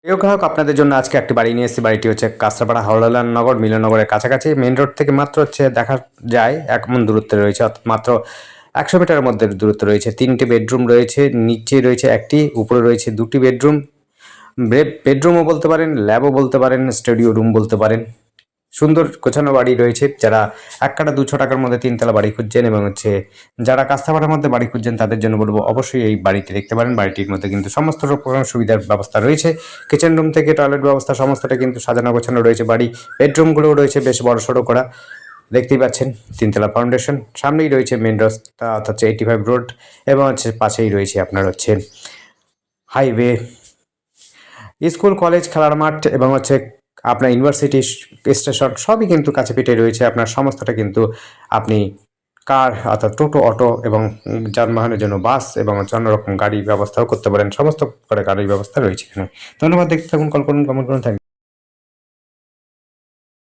প্রিয় গ্রাহক, আপনাদের জন্য আজকে একটি বাড়ি নিয়ে এসেছি। বাড়িটি হচ্ছে কাঁচরাপাড়া হাওড়ালাল নগর মিলননগরের কাছাকাছি। মেইন রোড থেকে মাত্র হচ্ছে দেখা যায় ১ মণ দূরত্বে রয়েছে, অর্থাৎ মাত্র ১০০ মিটারের মধ্যে দূরত্ব রয়েছে। ৩টি বেডরুম রয়েছে, নিচে রয়েছে ১টি, উপরে রয়েছে ২টি বেডরুম। বেডরুমও বলতে পারেন, ল্যাবও বলতে পারেন, স্টুডিও রুম বলতে পারেন। সুন্দর গোছানো বাড়ি রয়েছে। যারা ১ কাঠা ২০০ টাকার মধ্যে ৩ তলা বাড়ি খুঁজছেন এবং হচ্ছে যারা কাঁচরাপাড়ার মধ্যে বাড়ি খুঁজছেন তাদের জন্য বলব অবশ্যই এই বাড়িটি দেখতে পারেন। বাড়িটির মধ্যে কিন্তু সমস্ত রকমের সুবিধার ব্যবস্থা রয়েছে। কিচেন রুম থেকে টয়লেট ব্যবস্থা সমস্তটা কিন্তু সাজানো গোছানো রয়েছে। বাড়ি বেডরুমগুলোও রয়েছে বেশ বড়সড় করা। দেখতেই পাচ্ছেন ৩ তলা ফাউন্ডেশন। সামনেই রয়েছে মেইন রাস্তা, অর্থাৎ 85 রোড, এবং হচ্ছে পাশেই রয়েছে আপনার হচ্ছে হাইওয়ে, স্কুল, কলেজ, খেলার মাঠ এবং হচ্ছে আপনার ইউনিভার্সিটি স্টেশন সবই কিন্তু কাছে পিঠে রয়েছে। আপনার সমস্তটা কিন্তু আপনি কার অর্থাৎ টোটো, অটো এবং যানবাহনের জন্য বাস এবং হচ্ছে অন্য রকম গাড়ির ব্যবস্থাও করতে পারেন। সমস্ত প্রকারের গাড়ির ব্যবস্থা রয়েছে এখানে। ধন্যবাদ। দেখতে থাকুন, কল করুন, কমেন্ট করুন। Thank you.